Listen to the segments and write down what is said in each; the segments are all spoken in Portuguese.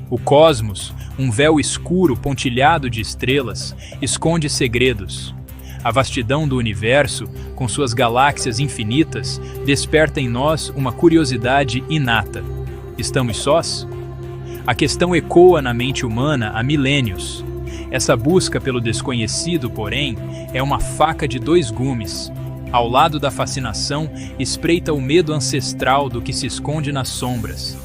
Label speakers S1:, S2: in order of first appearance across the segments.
S1: O cosmos, um véu escuro pontilhado de estrelas, esconde segredos. A vastidão do universo, com suas galáxias infinitas, desperta em nós uma curiosidade inata. Estamos sós? A questão ecoa na mente humana há milênios. Essa busca pelo desconhecido, porém, é uma faca de dois gumes. Ao lado da fascinação, espreita o medo ancestral do que se esconde nas sombras.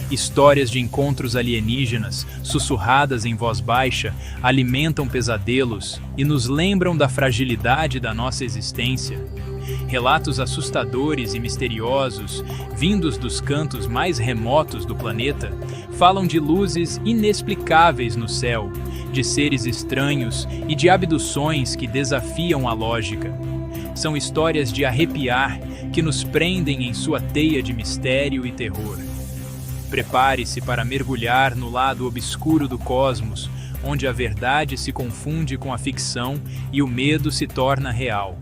S1: Histórias de encontros alienígenas, sussurradas em voz baixa, alimentam pesadelos e nos lembram da fragilidade da nossa existência. Relatos assustadores e misteriosos, vindos dos cantos mais remotos do planeta, falam de luzes inexplicáveis no céu, de seres estranhos e de abduções que desafiam a lógica. São histórias de arrepiar que nos prendem em sua teia de mistério e terror. Prepare-se para mergulhar no lado obscuro do cosmos, onde a verdade se confunde com a ficção e o medo se torna real.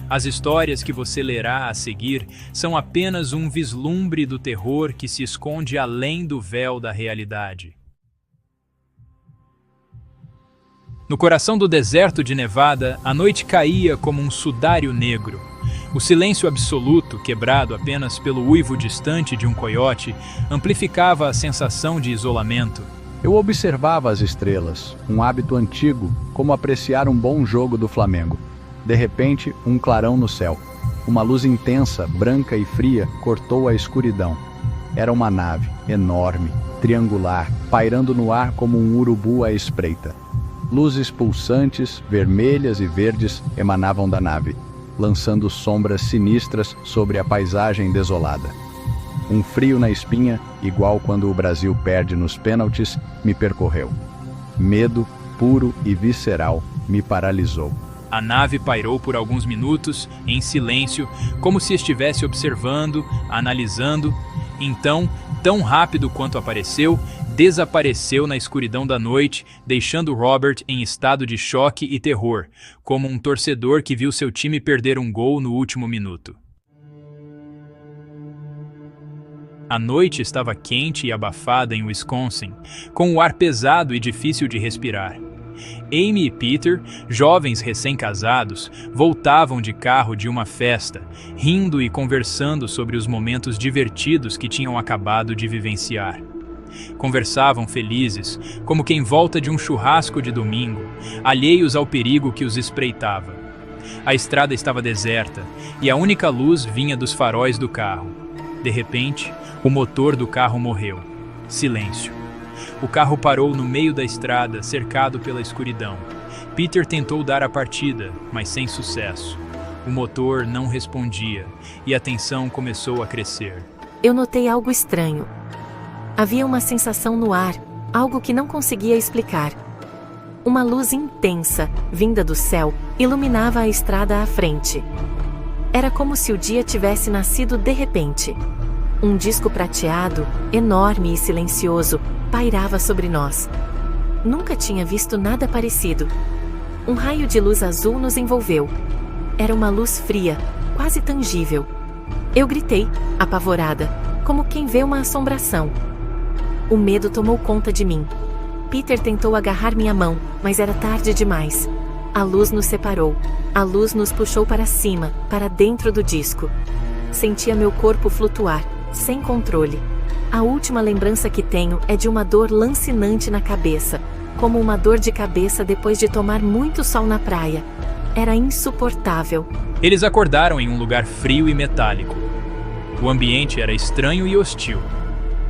S1: As histórias que você lerá a seguir são apenas um vislumbre do terror que se esconde além do véu da realidade. No coração do deserto de Nevada, a noite caía como um sudário negro. O silêncio absoluto, quebrado apenas pelo uivo distante de um coiote, amplificava a sensação de isolamento.
S2: Eu observava as estrelas, um hábito antigo, como apreciar um bom jogo do Flamengo. De repente, um clarão no céu. Uma luz intensa, branca e fria, cortou a escuridão. Era uma nave, enorme, triangular, pairando no ar como um urubu à espreita. Luzes pulsantes, vermelhas e verdes, emanavam da nave, lançando sombras sinistras sobre a paisagem desolada. Um frio na espinha, igual quando o Brasil perde nos pênaltis, me percorreu. Medo, puro e visceral, me paralisou.
S1: A nave pairou por alguns minutos, em silêncio, como se estivesse observando, analisando. Então, tão rápido quanto apareceu, desapareceu na escuridão da noite, deixando Robert em estado de choque e terror, como um torcedor que viu seu time perder um gol no último minuto. A noite estava quente e abafada em Wisconsin, com o ar pesado e difícil de respirar. Amy e Peter, jovens recém-casados, voltavam de carro de uma festa, rindo e conversando sobre os momentos divertidos que tinham acabado de vivenciar. Conversavam felizes, como quem volta de um churrasco de domingo, alheios ao perigo que os espreitava. A estrada estava deserta e a única luz vinha dos faróis do carro. De repente, o motor do carro morreu. Silêncio. O carro parou no meio da estrada, cercado pela escuridão. Peter tentou dar a partida, mas sem sucesso. O motor não respondia e a tensão começou a crescer.
S3: Eu notei algo estranho. Havia uma sensação no ar, algo que não conseguia explicar. Uma luz intensa, vinda do céu, iluminava a estrada à frente. Era como se o dia tivesse nascido de repente. Um disco prateado, enorme e silencioso, pairava sobre nós. Nunca tinha visto nada parecido. Um raio de luz azul nos envolveu. Era uma luz fria, quase tangível. Eu gritei, apavorada, como quem vê uma assombração. O medo tomou conta de mim. Peter tentou agarrar minha mão, mas era tarde demais. A luz nos separou. A luz nos puxou para cima, para dentro do disco. Sentia meu corpo flutuar, sem controle. A última lembrança que tenho é de uma dor lancinante na cabeça, como uma dor de cabeça depois de tomar muito sol na praia. Era insuportável.
S1: Eles acordaram em um lugar frio e metálico. O ambiente era estranho e hostil.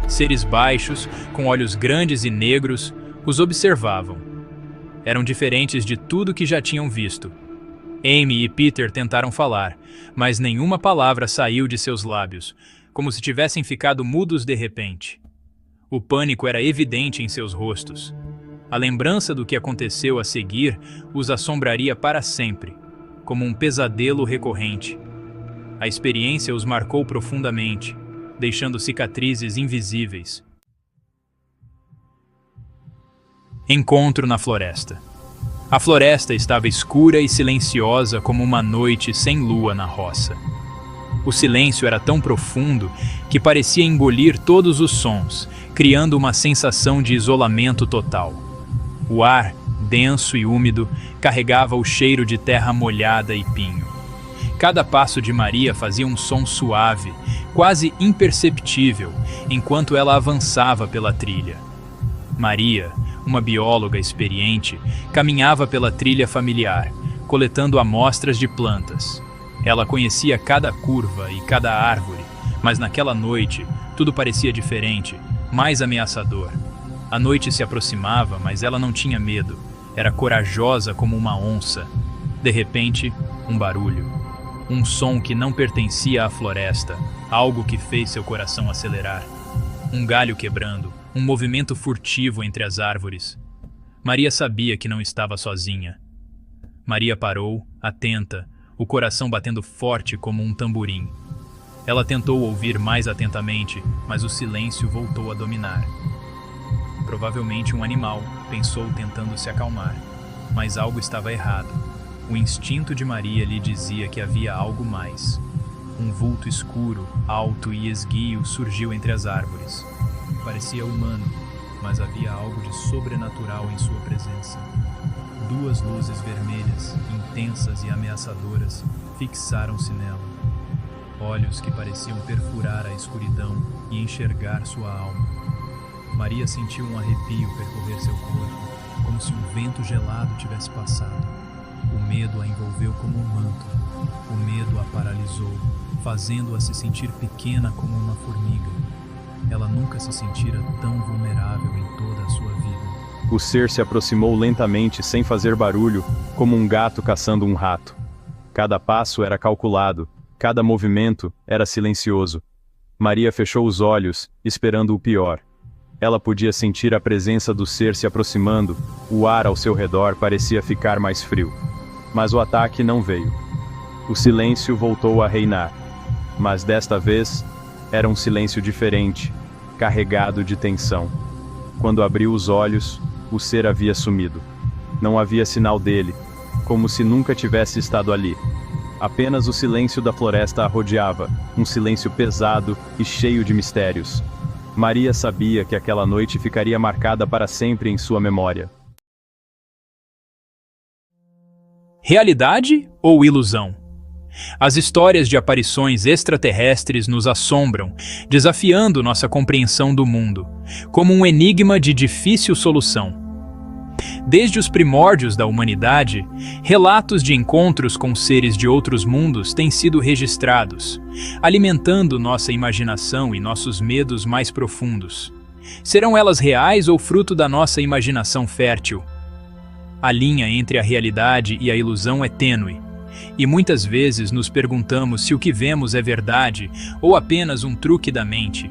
S1: Seres baixos, com olhos grandes e negros, os observavam. Eram diferentes de tudo que já tinham visto. Amy e Peter tentaram falar, mas nenhuma palavra saiu de seus lábios, como se tivessem ficado mudos de repente. O pânico era evidente em seus rostos. A lembrança do que aconteceu a seguir os assombraria para sempre, como um pesadelo recorrente. A experiência os marcou profundamente, deixando cicatrizes invisíveis. Encontro na floresta. A floresta estava escura e silenciosa como uma noite sem lua na roça. O silêncio era tão profundo que parecia engolir todos os sons, criando uma sensação de isolamento total. O ar, denso e úmido, carregava o cheiro de terra molhada e pinho. Cada passo de Maria fazia um som suave, quase imperceptível, enquanto ela avançava pela trilha. Maria, uma bióloga experiente, caminhava pela trilha familiar, coletando amostras de plantas. Ela conhecia cada curva e cada árvore, mas naquela noite tudo parecia diferente, mais ameaçador. A noite se aproximava, mas ela não tinha medo. Era corajosa como uma onça. De repente, um barulho. Um som que não pertencia à floresta, algo que fez seu coração acelerar. Um galho quebrando, um movimento furtivo entre as árvores. Maria sabia que não estava sozinha. Maria parou, atenta, o coração batendo forte como um tamborim. Ela tentou ouvir mais atentamente, mas o silêncio voltou a dominar. Provavelmente um animal, pensou tentando se acalmar. Mas algo estava errado. O instinto de Maria lhe dizia que havia algo mais. Um vulto escuro, alto e esguio surgiu entre as árvores. Parecia humano, mas havia algo de sobrenatural em sua presença. Duas luzes vermelhas, intensas e ameaçadoras, fixaram-se nela. Olhos que pareciam perfurar a escuridão e enxergar sua alma. Maria sentiu um arrepio percorrer seu corpo, como se um vento gelado tivesse passado. O medo a envolveu como um manto. O medo a paralisou, fazendo-a se sentir pequena como uma formiga. Ela nunca se sentira tão vulnerável em toda a sua vida.
S2: O ser se aproximou lentamente, sem fazer barulho, como um gato caçando um rato. Cada passo era calculado, cada movimento era silencioso. Maria fechou os olhos, esperando o pior. Ela podia sentir a presença do ser se aproximando, o ar ao seu redor parecia ficar mais frio. Mas o ataque não veio. O silêncio voltou a reinar. Mas desta vez, era um silêncio diferente, carregado de tensão. Quando abriu os olhos, o ser havia sumido. Não havia sinal dele, como se nunca tivesse estado ali. Apenas o silêncio da floresta a rodeava, um silêncio pesado e cheio de mistérios. Maria sabia que aquela noite ficaria marcada para sempre em sua memória.
S1: Realidade ou ilusão? As histórias de aparições extraterrestres nos assombram, desafiando nossa compreensão do mundo, como um enigma de difícil solução. Desde os primórdios da humanidade, relatos de encontros com seres de outros mundos têm sido registrados, alimentando nossa imaginação e nossos medos mais profundos. Serão elas reais ou fruto da nossa imaginação fértil? A linha entre a realidade e a ilusão é tênue, e muitas vezes nos perguntamos se o que vemos é verdade ou apenas um truque da mente.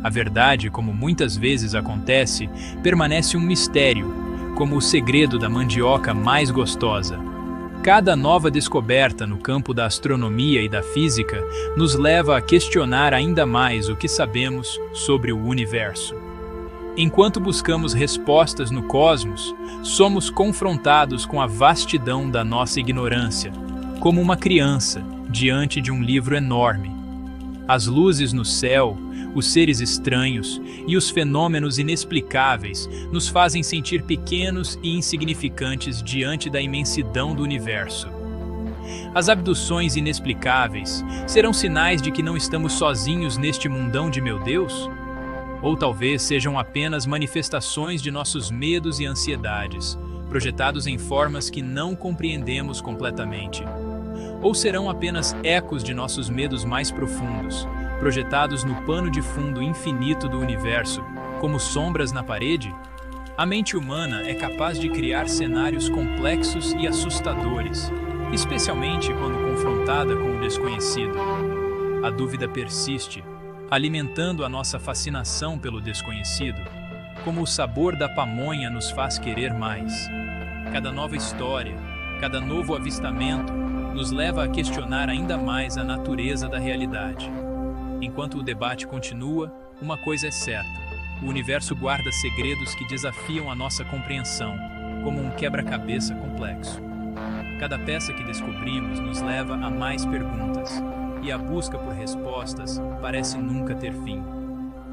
S1: A verdade, como muitas vezes acontece, permanece um mistério, como o segredo da mandioca mais gostosa. Cada nova descoberta no campo da astronomia e da física nos leva a questionar ainda mais o que sabemos sobre o universo. Enquanto buscamos respostas no cosmos, somos confrontados com a vastidão da nossa ignorância, como uma criança diante de um livro enorme. As luzes no céu, os seres estranhos e os fenômenos inexplicáveis nos fazem sentir pequenos e insignificantes diante da imensidão do universo. As abduções inexplicáveis serão sinais de que não estamos sozinhos neste mundão de meu Deus? Ou talvez sejam apenas manifestações de nossos medos e ansiedades, projetados em formas que não compreendemos completamente. Ou serão apenas ecos de nossos medos mais profundos, projetados no pano de fundo infinito do universo, como sombras na parede? A mente humana é capaz de criar cenários complexos e assustadores, especialmente quando confrontada com o desconhecido. A dúvida persiste, alimentando a nossa fascinação pelo desconhecido, como o sabor da pamonha nos faz querer mais. Cada nova história, cada novo avistamento, nos leva a questionar ainda mais a natureza da realidade. Enquanto o debate continua, uma coisa é certa: o universo guarda segredos que desafiam a nossa compreensão, como um quebra-cabeça complexo. Cada peça que descobrimos nos leva a mais perguntas, e a busca por respostas parece nunca ter fim.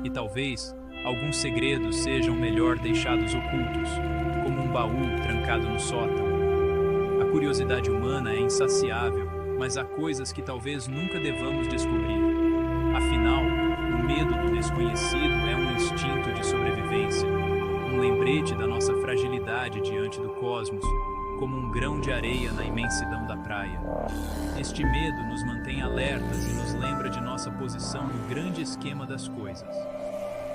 S1: E talvez alguns segredos sejam melhor deixados ocultos, como um baú trancado no sótão. A curiosidade humana é insaciável, mas há coisas que talvez nunca devamos descobrir. Afinal, o medo do desconhecido é um instinto de sobrevivência, um lembrete da nossa fragilidade diante do cosmos, como um grão de areia na imensidão da praia. Este medo nos mantém alertas e nos lembra de nossa posição no grande esquema das coisas.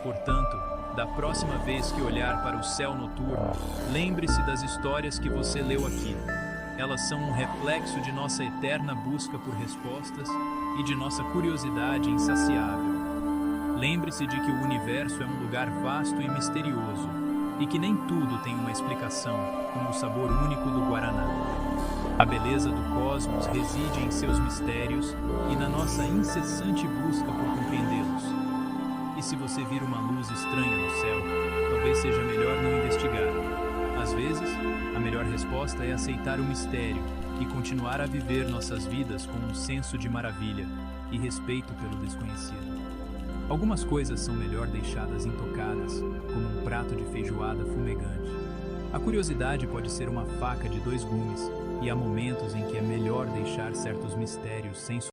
S1: Portanto, da próxima vez que olhar para o céu noturno, lembre-se das histórias que você leu aqui. Elas são um reflexo de nossa eterna busca por respostas e de nossa curiosidade insaciável. Lembre-se de que o universo é um lugar vasto e misterioso, e que nem tudo tem uma explicação, como o sabor único do Guaraná. A beleza do cosmos reside em seus mistérios e na nossa incessante busca por compreendê-los. E se você vir uma luz estranha no céu, talvez seja melhor não investigar. Às vezes, a melhor resposta é aceitar o mistério e continuar a viver nossas vidas com um senso de maravilha e respeito pelo desconhecido. Algumas coisas são melhor deixadas intocadas, como um prato de feijoada fumegante. A curiosidade pode ser uma faca de dois gumes, e há momentos em que é melhor deixar certos mistérios sem